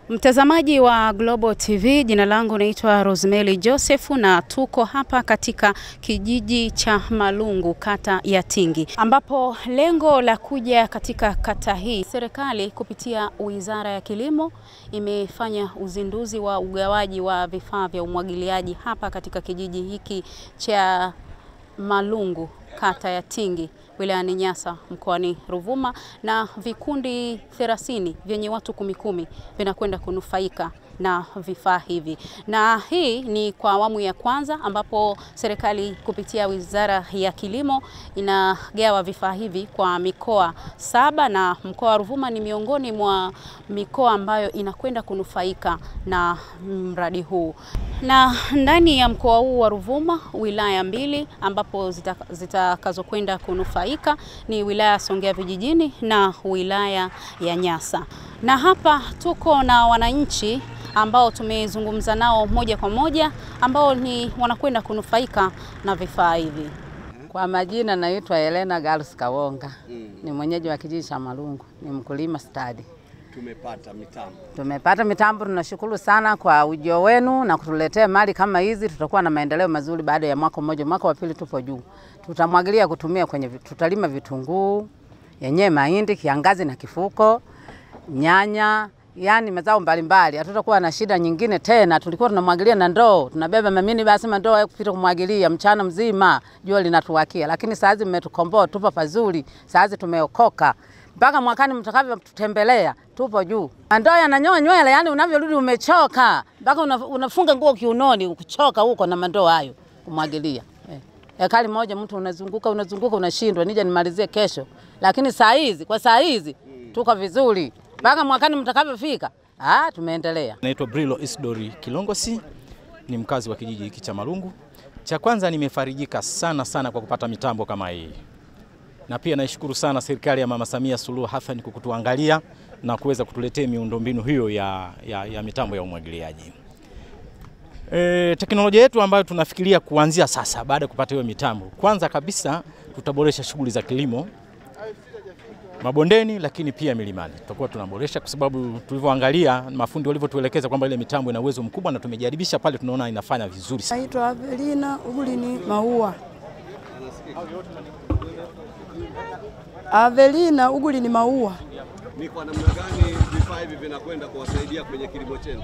Mtazamaji wa Global TV, jina langu naitwa Rosemary Joseph na tuko hapa katika kijiji cha Malungu, kata ya Tingi, ambapo lengo la kuja katika kata hii, serikali kupitia Wizara ya Kilimo imefanya uzinduzi wa ugawaji wa vifaa vya umwagiliaji hapa katika kijiji hiki cha Malungu, kata ya Tingi, wilayani Nyasa, mkoani Ruvuma, na vikundi 30 vyenye watu 10 vinakwenda kunufaika na vifaa hivi. Na hii ni kwa awamu ya kwanza ambapo serikali kupitia Wizara ya Kilimo inagawa vifaa hivi kwa mikoa 7 na mkoa wa Ruvuma ni miongoni mwa mikoa ambayo inakwenda kunufaika na mradi huu. Na ndani ya mkoa huu wa Ruvuma, wilaya 2 ambapo zitakazokwenda kunufaika ni wilaya Songea Vijijini na wilaya ya Nyasa. Na hapa tuko na wananchi ambao tumezungumza nao moja kwa moja, ambao ni wanakwenda kunufaika na vifaa hivi. Kwa majina naitwa Elena Galus Kawonga. Ni mwenyeji wa kijiji cha Malungu, ni mkulima stadi. Tumepata mitambo, tunashukuru sana kwa ujio wenu na kutuletea mali kama hizi. Tutakuwa na maendeleo mazuri baada ya mwaka mmoja. Mwaka wa pili tupo juu. Tutamwagilia kutumia tutalima vitunguu, yenyewe mahindi, kiangazi na kifuko, nyanya, yani mazao mbalimbali. Hatutakuwa na shida nyingine tena. Tulikuwa tunamwagilia na ndoo, tunabeba mamini basi ndoo ya kupita kumwagilia mchana mzima, jua linatuwakia. Lakini saa hizi mmetukomboa, tupo pazuri. Saa hizi tumeokoka. Mpaka mwakani mtakavyo tutembelea, tupo juu. Ndoo yananyoa nywele, yani unavyorudi umechoka. Mpaka unafunga nguo kiunoni, ukichoka huko na mandoo hayo kumwagilia. Ekari moja mtu unazunguka unashindwa, nije nimalizie kesho. Lakini kwa saa hizi tuko vizuri. Mpaka mwakani mtakavyofika, tumeendelea. Naitwa Brilo Isidori Kilongosi, ni mkazi wa kijiji hiki cha Malungu. Cha kwanza nimefarijika sana kwa kupata mitambo kama hii. Na pia naishukuru sana serikali ya Mama Samia Suluhu Hassan kwa kutuangalia na kuweza kutuletea miundombinu hiyo ya mitambo ya umwagiliaji. Teknolojia yetu ambayo tunafikiria kuanzia sasa baada ya kupata hiyo mitambo, kwanza kabisa tutaboresha shughuli za kilimo mabondeni, lakini pia milimani. Tutakuwa tunaboresha kwa sababu tulivyoangalia mafundi walivyotuelekeza kwamba ile mitambo ina uwezo mkubwa, na tumejaribisha pale, tunaona inafanya vizuri. Naitwa Avelina Ugulini Maua. Avelina Ugulini Maua. Ni kwa namna gani vifaa hivi vinakwenda kuwasaidia kwenye kilimo chenu?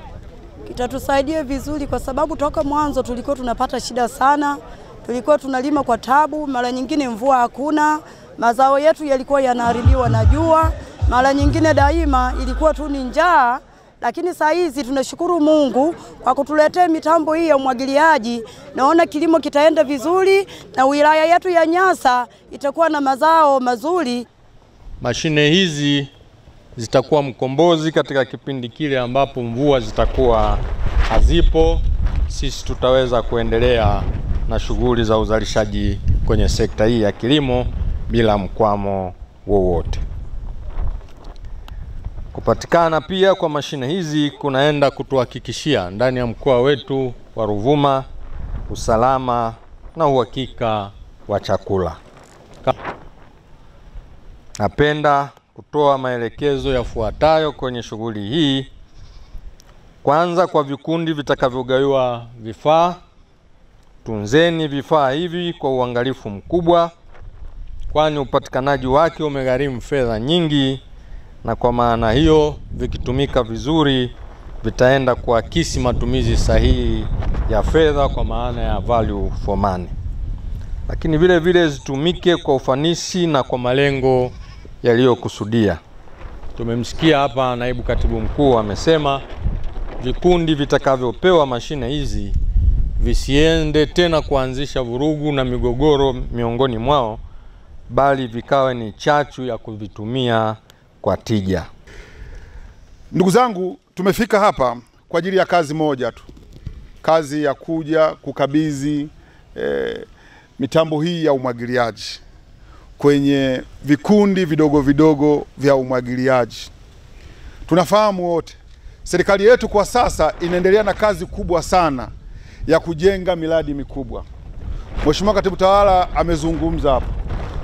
Kitatusaidia vizuri kwa sababu toka mwanzo tulikuwa tunapata shida sana. Tulikuwa tunalima kwa tabu, mara nyingine mvua hakuna, mazao yetu yalikuwa yanaharibiwa na jua, mara nyingine daima ilikuwa tu ni njaa. Lakini saa hizi tunashukuru Mungu kwa kutuletea mitambo hii ya umwagiliaji. Naona kilimo kitaenda vizuri na wilaya yetu ya Nyasa itakuwa na mazao mazuri. Mashine hizi zitakuwa mkombozi katika kipindi kile ambapo mvua zitakuwa hazipo. Sisi tutaweza kuendelea na shughuli za uzalishaji kwenye sekta hii ya kilimo bila mkwamo wowote. Kupatikana pia kwa mashine hizi kunaenda kutuhakikishia ndani ya mkoa wetu wa Ruvuma usalama na uhakika wa chakula. Napenda kutoa maelekezo yafuatayo kwenye shughuli hii. Kwanza, kwa vikundi vitakavyogawiwa vifaa, tunzeni vifaa hivi kwa uangalifu mkubwa, kwani upatikanaji wake umegharimu fedha nyingi, na kwa maana hiyo vikitumika vizuri vitaenda kuakisi matumizi sahihi ya fedha kwa maana ya value for money. Lakini vile zitumike kwa ufanisi na kwa malengo yaliyokusudia. Tumemsikia hapa naibu katibu mkuu amesema vikundi vitakavyopewa mashine hizi visiende tena kuanzisha vurugu na migogoro miongoni mwao, bali vikawe ni chachu ya kuvitumia kwa tija. Ndugu zangu, tumefika hapa kwa ajili ya kazi moja tu. Kazi ya kuja kukabidhi mitambo hii ya umwagiliaji kwenye vikundi vidogo vya umwagiliaji. Tunafahamu wote serikali yetu kwa sasa inaendelea na kazi kubwa sana ya kujenga miradi mikubwa. Mheshimiwa Katibu Tawala amezungumza hapo.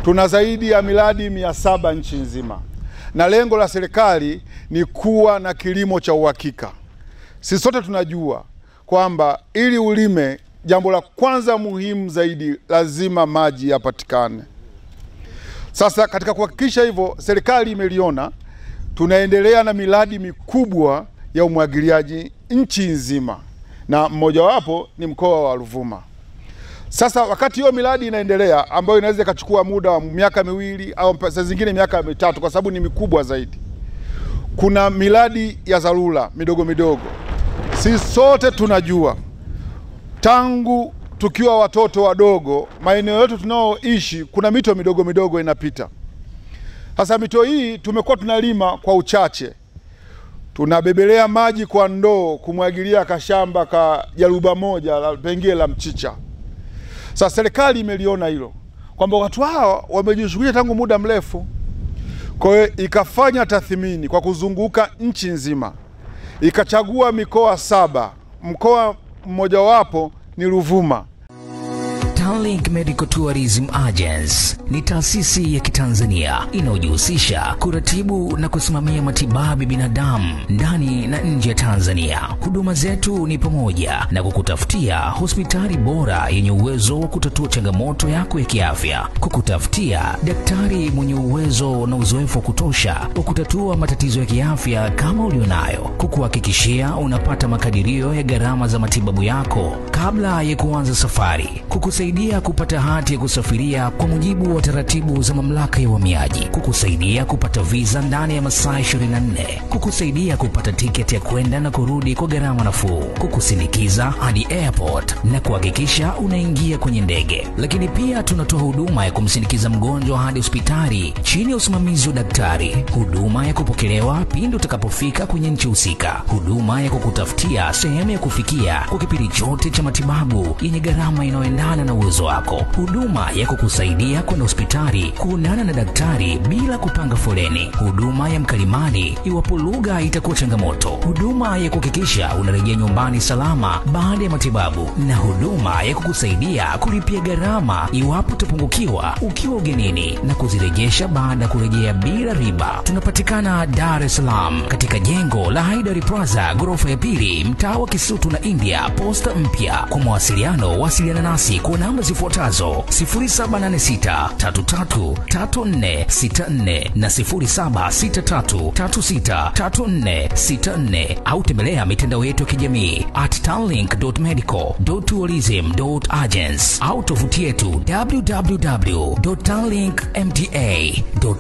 Tuna zaidi ya miradi 700 nchi nzima. na lengo la serikali ni kuwa na kilimo cha uhakika. Sisi sote tunajua kwamba ili ulime, jambo la kwanza muhimu zaidi, lazima maji yapatikane. Sasa katika kuhakikisha hivyo, serikali imeliona, tunaendelea na miradi mikubwa ya umwagiliaji nchi nzima, na mmojawapo ni mkoa wa Ruvuma. Sasa wakati hiyo miradi inaendelea, ambayo inaweza ikachukua muda wa miaka miwili au saa zingine miaka mitatu kwa sababu ni mikubwa zaidi, kuna miradi ya dharura midogo midogo. Sisi sote tunajua tangu tukiwa watoto wadogo, maeneo yetu tunaoishi kuna mito midogo midogo inapita. Sasa mito hii tumekuwa tunalima kwa uchache, tunabebelea maji kwa ndoo kumwagilia kashamba ka jaruba moja pengine la mchicha. Sasa serikali imeliona hilo kwamba watu hao wamejishughulisha tangu muda mrefu, kwa hiyo ikafanya tathmini kwa kuzunguka nchi nzima, ikachagua mikoa 7, mkoa mmojawapo ni Ruvuma. Tanlink Medical Tourism Agency ni taasisi ya Kitanzania inayojihusisha kuratibu na kusimamia matibabu binadamu ndani na nje ya Tanzania. Huduma zetu ni pamoja na kukutafutia hospitali bora yenye uwezo wa kutatua changamoto yako ya kiafya, kukutafutia daktari mwenye uwezo na uzoefu wa kutosha wa kutatua matatizo ya kiafya kama ulionayo, kukuhakikishia unapata makadirio ya gharama za matibabu yako kabla ya kuanza safari, kukusaidia kupata hati ya kusafiria kwa mujibu wa taratibu za mamlaka ya uhamiaji, kukusaidia kupata visa ndani ya masaa 24, kukusaidia kupata tiketi ya kwenda na kurudi kwa gharama nafuu, kukusindikiza hadi airport na kuhakikisha unaingia kwenye ndege. Lakini pia tunatoa huduma ya kumsindikiza mgonjwa hadi hospitali chini ya usimamizi wa daktari, huduma ya kupokelewa pindi utakapofika kwenye nchi husika, huduma ya kukutafutia sehemu ya kufikia kwa kipindi chote cha matibabu yenye gharama inayoendana na uwezo wako, huduma ya kukusaidia kwenda hospitali kuonana na daktari bila kupanga foleni, huduma ya mkalimani iwapo lugha itakuwa changamoto, huduma ya kuhakikisha unarejea nyumbani salama baada ya matibabu, na huduma ya kukusaidia kulipia gharama iwapo utapungukiwa ukiwa ugenini na kuzirejesha baada ya kurejea bila riba. Tunapatikana Dar es Salaam katika jengo la Haidari Plaza ghorofa ya 2, mtaa wa Kisutu na India, posta mpya. Kwa mawasiliano wasiliana nasi kwa namba zifuatazo: 0786333464 na 0763363464 au tembelea mitandao yetu ya kijamii @tanlink.medical.tourism.agency au tovuti yetu www.tanlinkmta.